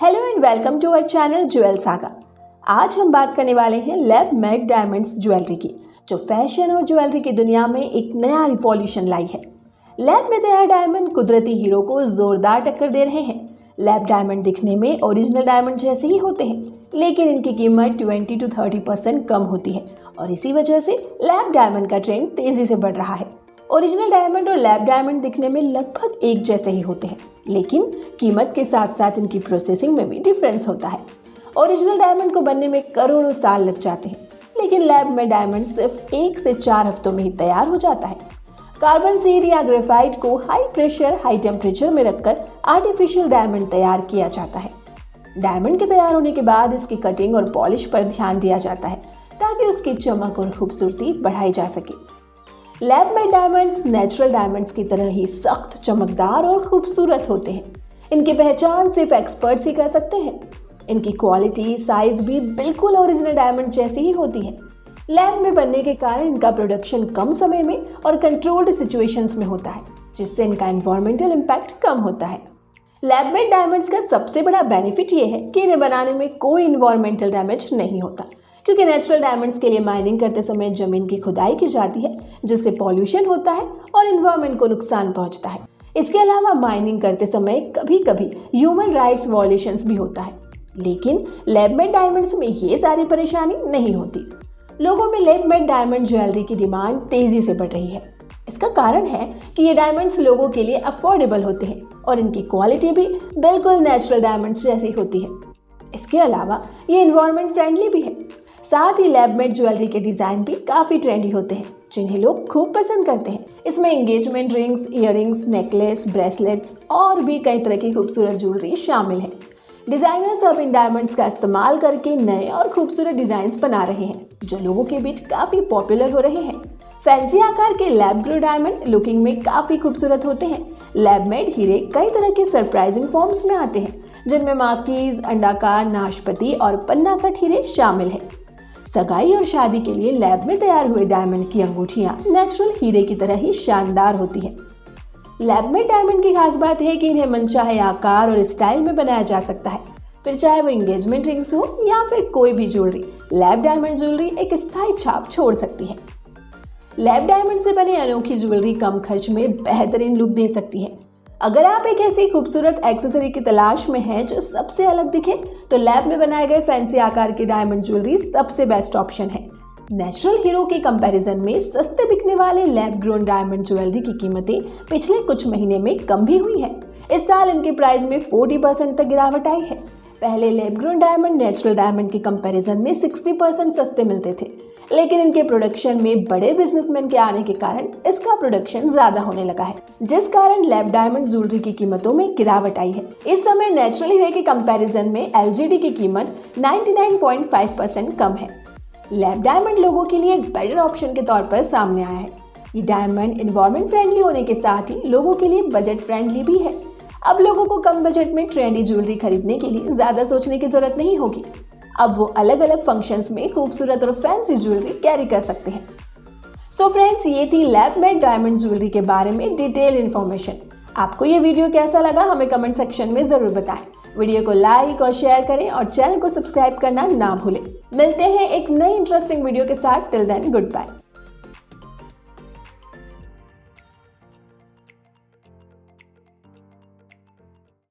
Hello and welcome to our channel Jewel Saga. आज हम बात करने वाले हैं लैब मेड डायमंड्स ज्वेलरी की, जो फैशन और ज्वेलरी की दुनिया में एक नया रिवॉल्यूशन लाई है। लैब में तैयार डायमंड कुदरती हीरो को जोरदार टक्कर दे रहे हैं। लैब डायमंड दिखने में ओरिजिनल डायमंड जैसे ही होते हैं, लेकिन इनकी कीमत 20 to 30% कम होती है और इसी वजह से लैब डायमंड का ट्रेंड तेजी से बढ़ रहा है। ओरिजिनल डायमंड और लैब डायमंड दिखने में लगभग एक जैसे ही होते हैं, लेकिन कीमत के साथ साथ इनकी प्रोसेसिंग में भी डिफरेंस होता है। ओरिजिनल डायमंड को बनने में करोड़ों साल लग जाते हैं, लेकिन लैब में डायमंड सिर्फ 1 से 4 हफ्तों में ही तैयार हो जाता है। कार्बन सीड या ग्रेफाइट को हाई प्रेशर हाई टेम्परेचर में रखकर आर्टिफिशियल डायमंड तैयार किया जाता है। डायमंड के तैयार होने के बाद इसकी कटिंग और पॉलिश पर ध्यान दिया जाता है ताकि उसकी चमक और खूबसूरती बढ़ाई जा सके। Lab made diamonds natural diamonds की तरह ही सख्त, चमकदार और खूबसूरत होते हैं। इनकी पहचान सिर्फ एक्सपर्ट्स ही कर सकते हैं। इनकी क्वालिटी, साइज भी बिल्कुल ओरिजिनल डायमंड जैसी ही होती है। लैब में बनने के कारण इनका प्रोडक्शन कम समय में और कंट्रोल्ड सिचुएशंस में होता है, जिससे इनका एनवायरमेंटल इम्पैक्ट कम होता है। लैब मेड डायमंड्स का सबसे बड़ा बेनिफिट ये है कि इन्हें बनाने में कोई इन्वायरमेंटल डैमेज नहीं होता, क्योंकि नेचुरल डायमंड्स के लिए माइनिंग करते समय जमीन की खुदाई की जाती है, जिससे पॉल्यूशन होता है और एनवायरमेंट को नुकसान पहुंचता है। इसके अलावा माइनिंग करते समय कभी कभी ह्यूमन राइट्स वॉयलेशंस भी होता है, लेकिन लैब मेड डायमंड्स में ये सारी परेशानी नहीं होती। लोगों में लैब मेड डायमंड ज्वेलरी की डिमांड तेजी से बढ़ रही है। इसका कारण है कि ये डायमंड्स लोगों के लिए अफोर्डेबल होते हैं और इनकी क्वालिटी भी बिल्कुल नेचुरल डायमंड्स जैसी होती है। इसके अलावा ये एनवायरमेंट फ्रेंडली भी है। साथ ही लैब मेड ज्वेलरी के डिजाइन भी काफी ट्रेंडी होते हैं, जिन्हें लोग खूब पसंद करते हैं। इसमें engagement rings, earrings, necklace, bracelets और भी कई तरह की खूबसूरत ज्वेलरी शामिल है। डिजाइनर्स अब इन डायमंड्स का इस्तेमाल करके नए और खूबसूरत डिजाइन बना रहे हैं, जो लोगों के बीच काफी पॉपुलर हो रहे हैं। फैंसी आकार के लैब ग्रो डायमंड लुकिंग में काफी खूबसूरत होते हैं। लैब मेड हीरे कई तरह के सरप्राइजिंग फॉर्म्स में आते हैं, जिनमें मार्कीज, अंडाकार, नाशपति और पन्ना कट हीरे शामिल हैं। सगाई और शादी के लिए लैब में तैयार हुए डायमंड की अंगूठियां नेचुरल हीरे की तरह ही शानदार होती हैं। लैब में डायमंड की खास बात है कि इन्हें मनचाहे आकार और स्टाइल में बनाया जा सकता है, फिर चाहे वो एंगेजमेंट रिंग्स हो या फिर कोई भी ज्वेलरी। लैब डायमंड ज्वेलरी एक स्थायी छाप छोड़ सकती है। लैब डायमंड से बने अनोखी ज्वेलरी कम खर्च में बेहतरीन लुक दे सकती है। अगर आप एक ऐसी खूबसूरत एक्सेसरी की तलाश में हैं जो सबसे अलग दिखे, तो लैब में बनाए गए फैंसी आकार की डायमंड ज्वेलरी सबसे बेस्ट ऑप्शन है। नेचुरल हीरो के कंपैरिजन में सस्ते बिकने वाले लैब ग्रोन डायमंड ज्वेलरी की कीमतें पिछले कुछ महीने में कम भी हुई हैं। इस साल इनकी प्राइस में 40% तक गिरावट आई है। पहले lab grown diamond natural diamond के कंपैरिजन में 60% सस्ते मिलते थे, लेकिन इनके प्रोडक्शन में बड़े बिजनेसमैन के आने के कारण इसका प्रोडक्शन ज्यादा होने लगा है, जिस कारण लैब डायमंड ज्वेलरी की कीमतों में गिरावट आई है। इस समय नेचुरल हीरे के कंपैरिजन में एलजीडी की कीमत 99.5% कम है। लैब डायमंड लोगों के लिए एक बेटर ऑप्शन के तौर पर सामने आया है। ये डायमंड एनवायरमेंट फ्रेंडली होने के साथ ही लोगों के लिए बजट फ्रेंडली भी है। अब लोगों को कम बजट में ट्रेंडी ज्वेलरी खरीदने के लिए ज्यादा सोचने की जरूरत नहीं होगी। अब वो अलग अलग फंक्शंस में खूबसूरत और फैंसी ज्वेलरी कैरी कर सकते हैं। सो फ्रेंड्स, ये थी लैब मेड डायमंड ज्वेलरी के बारे में डिटेल इन्फॉर्मेशन। आपको ये वीडियो कैसा लगा हमें कमेंट सेक्शन में जरूर बताएं। वीडियो को लाइक और शेयर करें और चैनल को सब्सक्राइब करना ना भूलें। मिलते हैं एक नई इंटरेस्टिंग वीडियो के साथ। Till then, good bye.